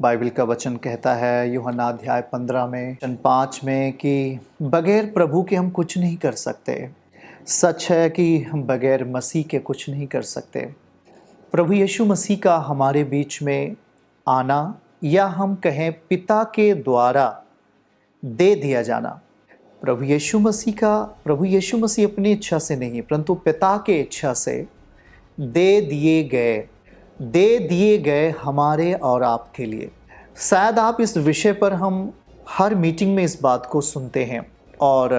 Bible का वचन कहता है यूहन्ना अध्याय 15 में वचन 5 में कि बगैर प्रभु के हम कुछ नहीं कर सकते। सच है कि हम बगैर मसीह के कुछ नहीं कर सकते। प्रभु यीशु मसीह का हमारे बीच में आना, या हम कहें पिता के द्वारा दे दिया जाना, प्रभु यीशु मसीह अपनी इच्छा से नहीं परंतु पिता के इच्छा से दे दिए गए हमारे और आपके लिए। शायद आप इस विषय पर हम हर मीटिंग में इस बात को सुनते हैं और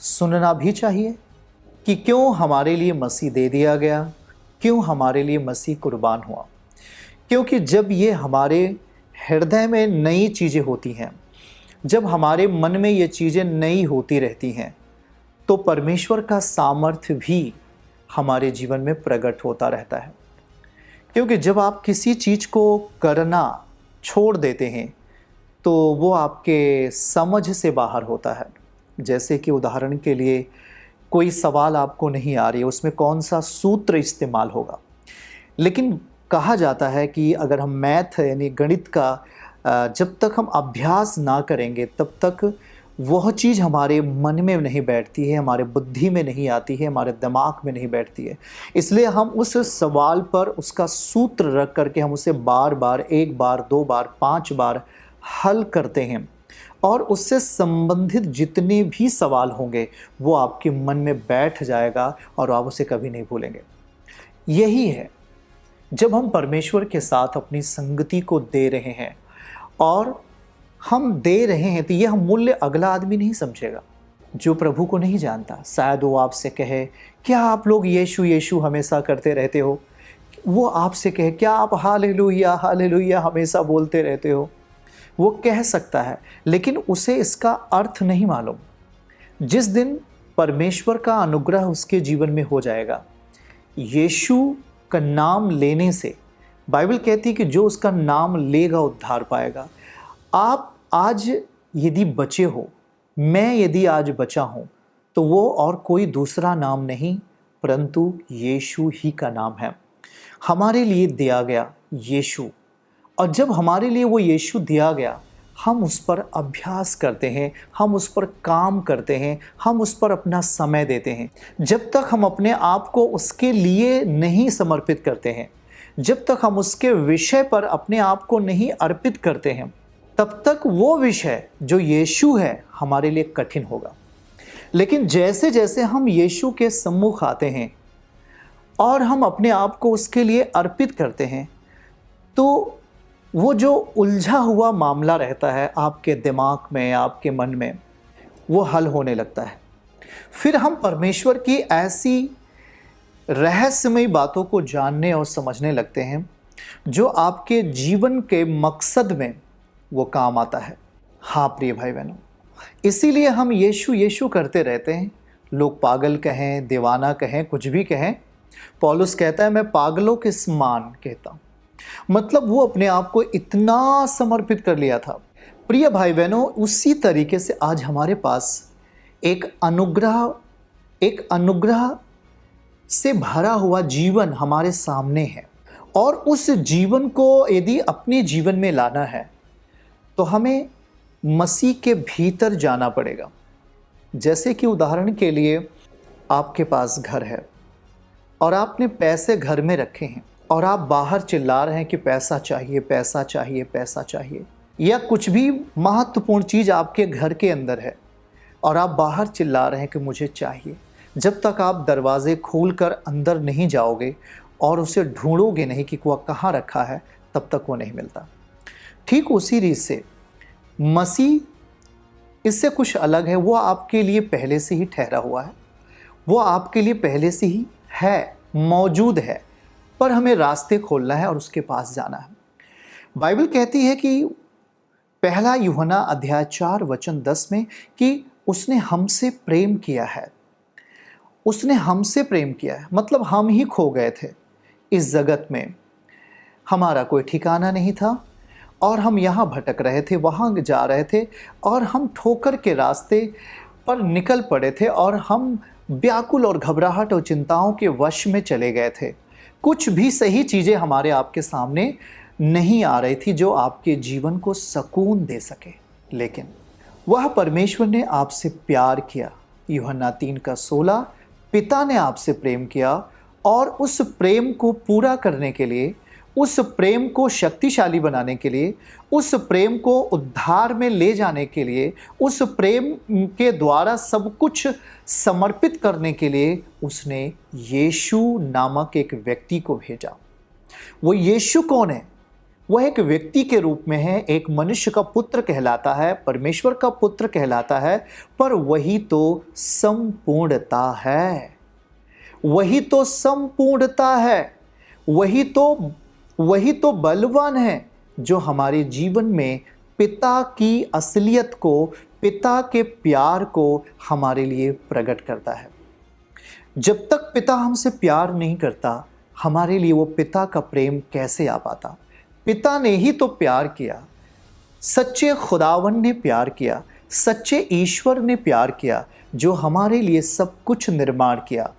सुनना भी चाहिए कि क्यों हमारे लिए मसीह दे दिया गया, क्यों हमारे लिए मसीह कुर्बान हुआ। क्योंकि जब ये हमारे हृदय में नई चीज़ें होती हैं, जब हमारे मन में ये चीज़ें नई होती रहती हैं, तो परमेश्वर का सामर्थ्य भी हमारे जीवन में प्रकट होता रहता है। क्योंकि जब आप किसी चीज़ को करना छोड़ देते हैं तो वो आपके समझ से बाहर होता है। जैसे कि उदाहरण के लिए कोई सवाल आपको नहीं आ रही है, उसमें कौन सा सूत्र इस्तेमाल होगा, लेकिन कहा जाता है कि अगर हम मैथ यानी गणित का जब तक हम अभ्यास ना करेंगे तब तक वह चीज़ हमारे मन में नहीं बैठती है, हमारे बुद्धि में नहीं आती है, हमारे दिमाग में नहीं बैठती है। इसलिए हम उस सवाल पर उसका सूत्र रख करके हम उसे बार बार, एक बार, दो बार, 5 बार हल करते हैं और उससे संबंधित जितने भी सवाल होंगे वो आपके मन में बैठ जाएगा और आप उसे कभी नहीं भूलेंगे। यही है जब हम परमेश्वर के साथ अपनी संगति को दे रहे हैं और हम दे रहे हैं तो यह मूल्य अगला आदमी नहीं समझेगा जो प्रभु को नहीं जानता। शायद वो आपसे कहे क्या आप लोग यीशु यीशु हमेशा करते रहते हो, वो आपसे कहे क्या आप हालेलुया हालेलुया हमेशा बोलते रहते हो। वो कह सकता है लेकिन उसे इसका अर्थ नहीं मालूम। जिस दिन परमेश्वर का अनुग्रह उसके जीवन में हो जाएगा, यीशु का नाम लेने से बाइबल कहती है कि जो उसका नाम लेगा उद्धार पाएगा। आप आज यदि बचे हो, मैं यदि आज बचा हूँ, तो वो और कोई दूसरा नाम नहीं परंतु यीशु ही का नाम है। हमारे लिए दिया गया यीशु, और जब हमारे लिए वो यीशु दिया गया, हम उस पर अभ्यास करते हैं, हम उस पर काम करते हैं, हम उस पर अपना समय देते हैं। जब तक हम अपने आप को उसके लिए नहीं समर्पित करते हैं, जब तक हम उसके विषय पर अपने आप को नहीं अर्पित करते हैं, तब तक वो विषय जो यीशु है हमारे लिए कठिन होगा। लेकिन जैसे जैसे हम यीशु के सम्मुख आते हैं और हम अपने आप को उसके लिए अर्पित करते हैं, तो वो जो उलझा हुआ मामला रहता है आपके दिमाग में, आपके मन में, वो हल होने लगता है। फिर हम परमेश्वर की ऐसी रहस्यमयी बातों को जानने और समझने लगते हैं जो आपके जीवन के मकसद में वो काम आता है। हाँ प्रिय भाई बहनों, इसीलिए हम यीशु यीशु करते रहते हैं। लोग पागल कहें, दीवाना कहें, कुछ भी कहें, पौलुस कहता है मैं पागलों के समान कहता हूँ। मतलब वो अपने आप को इतना समर्पित कर लिया था। प्रिय भाई बहनों, उसी तरीके से आज हमारे पास एक अनुग्रह से भरा हुआ जीवन हमारे सामने है, और उस जीवन को यदि अपने जीवन में लाना है तो हमें मसीह के भीतर जाना पड़ेगा। जैसे कि उदाहरण के लिए आपके पास घर है और आपने पैसे घर में रखे हैं और आप बाहर चिल्ला रहे हैं कि पैसा चाहिए, पैसा चाहिए, पैसा चाहिए, या कुछ भी महत्वपूर्ण चीज़ आपके घर के अंदर है और आप बाहर चिल्ला रहे हैं कि मुझे चाहिए। जब तक आप दरवाजे खोलकर अंदर नहीं जाओगे और उसे ढूंढोगे नहीं कि वह कहाँ रखा है, तब तक वो नहीं मिलता। ठीक उसी रीत से मसीह इससे कुछ अलग है। वो आपके लिए पहले से ही ठहरा हुआ है, वो आपके लिए पहले से ही है, मौजूद है, पर हमें रास्ते खोलना है और उसके पास जाना है। बाइबल कहती है कि पहला यूहन्ना अध्याय 4 वचन 10 में कि उसने हमसे प्रेम किया है। उसने हमसे प्रेम किया है मतलब हम ही खो गए थे इस जगत में। हमारा कोई ठिकाना नहीं था और हम यहाँ भटक रहे थे, वहाँ जा रहे थे, और हम ठोकर के रास्ते पर निकल पड़े थे और हम व्याकुल और घबराहट और चिंताओं के वश में चले गए थे। कुछ भी सही चीज़ें हमारे आपके सामने नहीं आ रही थी जो आपके जीवन को सुकून दे सके, लेकिन वह परमेश्वर ने आपसे प्यार किया। यूहन्ना 3:16, पिता ने आपसे प्रेम किया और उस प्रेम को पूरा करने के लिए, उस प्रेम को शक्तिशाली बनाने के लिए, उस प्रेम को उद्धार में ले जाने के लिए, उस प्रेम के द्वारा सब कुछ समर्पित करने के लिए उसने यीशु नामक एक व्यक्ति को भेजा। वो यीशु कौन है? वह एक व्यक्ति के रूप में है, एक मनुष्य का पुत्र कहलाता है, परमेश्वर का पुत्र कहलाता है, पर वही तो संपूर्णता है, वही तो संपूर्णता है, वही तो बलवान है जो हमारे जीवन में पिता की असलियत को, पिता के प्यार को हमारे लिए प्रकट करता है। जब तक पिता हमसे प्यार नहीं करता, हमारे लिए वो पिता का प्रेम कैसे आ पाता? पिता ने ही तो प्यार किया, सच्चे खुदावन ने प्यार किया, सच्चे ईश्वर ने प्यार किया, जो हमारे लिए सब कुछ निर्माण किया,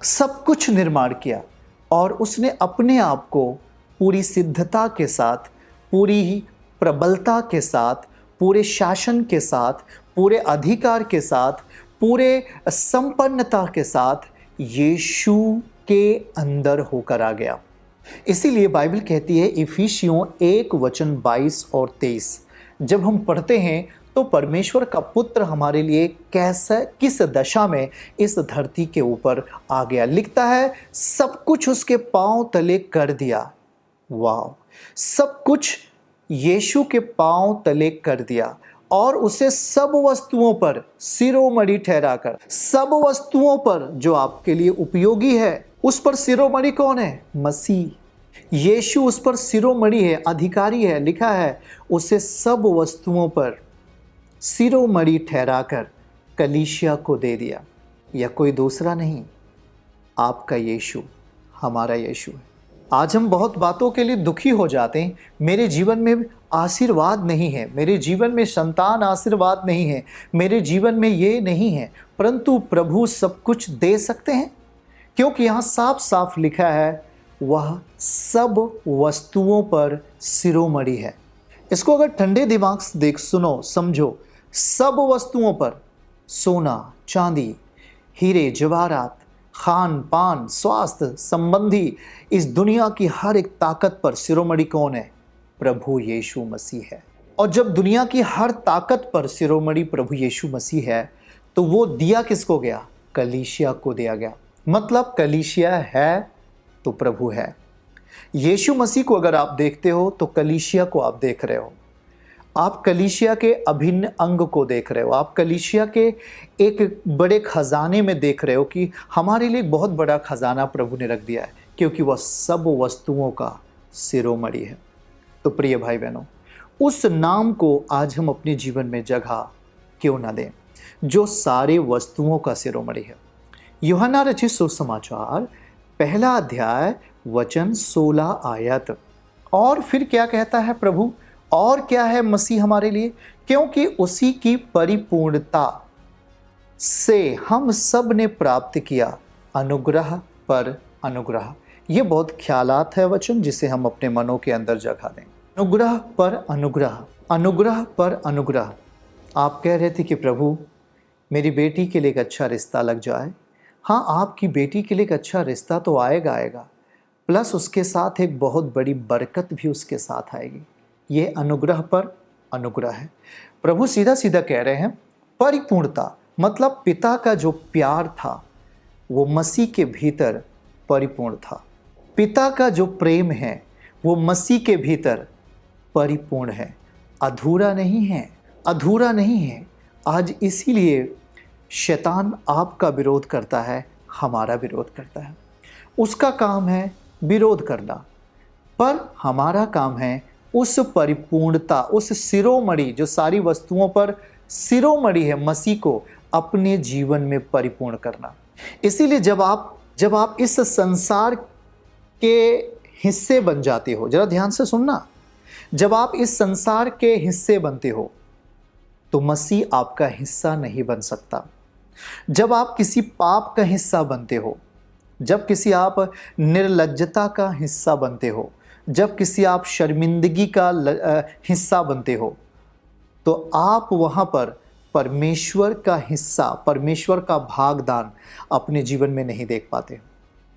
सब कुछ निर्माण किया, और उसने अपने आप को पूरी सिद्धता के साथ, पूरी प्रबलता के साथ, पूरे शासन के साथ, पूरे अधिकार के साथ, पूरे संपन्नता के साथ यीशु के अंदर होकर आ गया। इसीलिए बाइबल कहती है इफिसियों 1:22 और 23, जब हम पढ़ते हैं तो परमेश्वर का पुत्र हमारे लिए कैसे, किस दशा में इस धरती के ऊपर आ गया। लिखता है सब कुछ उसके पांव तले कर दिया। वाह, सब कुछ यीशु के पांव तले कर दिया और उसे सब वस्तुओं पर शिरोमणि ठहराकर, सब वस्तुओं पर जो आपके लिए उपयोगी है उस पर शिरोमणि कौन है? मसीह। यीशु उस पर शिरोमणि है, अधिकारी है। लिखा है उसे सब वस्तुओं पर शिरोमणि ठहराकर कलीसिया को दे दिया। या कोई दूसरा नहीं, आपका यीशु, हमारा यीशु है। आज हम बहुत बातों के लिए दुखी हो जाते हैं। मेरे जीवन में आशीर्वाद नहीं है, मेरे जीवन में संतान आशीर्वाद नहीं है, मेरे जीवन में ये नहीं है, परंतु प्रभु सब कुछ दे सकते हैं, क्योंकि यहाँ साफ साफ लिखा है वह सब वस्तुओं पर शिरोमणि है। इसको अगर ठंडे दिमाग से देख, सुनो, समझो, सब वस्तुओं पर, सोना, चांदी, हीरे जवाहरात, खान पान, स्वास्थ्य संबंधी, इस दुनिया की हर एक ताकत पर शिरोमणि कौन है? प्रभु यीशु मसीह है। और जब दुनिया की हर ताकत पर शिरोमणि प्रभु यीशु मसीह है, तो वो दिया किसको गया? कलीसिया को दिया गया। मतलब कलीसिया है तो प्रभु है। यीशु मसीह को अगर आप देखते हो तो कलीसिया को आप देख रहे हो, आप कलीसिया के अभिन्न अंग को देख रहे हो, आप कलीसिया के एक बड़े खजाने में देख रहे हो कि हमारे लिए बहुत बड़ा खजाना प्रभु ने रख दिया है, क्योंकि वह सब वस्तुओं का शिरोमणि है। तो प्रिय भाई बहनों, उस नाम को आज हम अपने जीवन में जगह क्यों ना दें जो सारे वस्तुओं का शिरोमणि है। यूहन्ना रचित सुसमाचार 1 अध्याय वचन 16 आयत। और फिर क्या कहता है प्रभु? और क्या है मसीह हमारे लिए? क्योंकि उसी की परिपूर्णता से हम सब ने प्राप्त किया अनुग्रह पर अनुग्रह। ये बहुत ख्यालात है वचन, जिसे हम अपने मनों के अंदर जगह दें। अनुग्रह पर अनुग्रह, अनुग्रह पर अनुग्रह। आप कह रहे थे कि प्रभु मेरी बेटी के लिए एक अच्छा रिश्ता लग जाए। हाँ, आपकी बेटी के लिए एक अच्छा रिश्ता तो आएगा, प्लस उसके साथ एक बहुत बड़ी बरकत भी उसके साथ आएगी। ये अनुग्रह पर अनुग्रह है। प्रभु सीधा सीधा कह रहे हैं परिपूर्णता, मतलब पिता का जो प्यार था वो मसीह के भीतर परिपूर्ण था। पिता का जो प्रेम है वो मसीह के भीतर परिपूर्ण है, अधूरा नहीं है, अधूरा नहीं है। आज इसीलिए शैतान आपका विरोध करता है, हमारा विरोध करता है। उसका काम है विरोध करना, पर हमारा काम है उस परिपूर्णता, उस शिरोमणि जो सारी वस्तुओं पर शिरोमणि है, मसीह को अपने जीवन में परिपूर्ण करना। इसीलिए जब आप इस संसार के हिस्से बन जाते हो, जरा ध्यान से सुनना, जब आप इस संसार के हिस्से बनते हो तो मसीह आपका हिस्सा नहीं बन सकता। जब आप किसी पाप का हिस्सा बनते हो, जब किसी आप निर्लज्जता का हिस्सा बनते हो, जब किसी आप शर्मिंदगी का हिस्सा बनते हो तो आप वहाँ पर परमेश्वर का हिस्सा, परमेश्वर का भागदान अपने जीवन में नहीं देख पाते।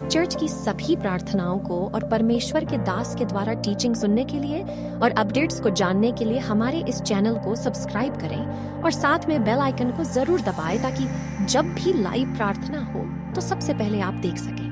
चर्च की सभी प्रार्थनाओं को और परमेश्वर के दास के द्वारा टीचिंग सुनने के लिए और अपडेट्स को जानने के लिए हमारे इस चैनल को सब्सक्राइब करें और साथ में बेल आइकन को जरूर दबाएं ताकि जब भी लाइव प्रार्थना हो तो सबसे पहले आप देख सकें।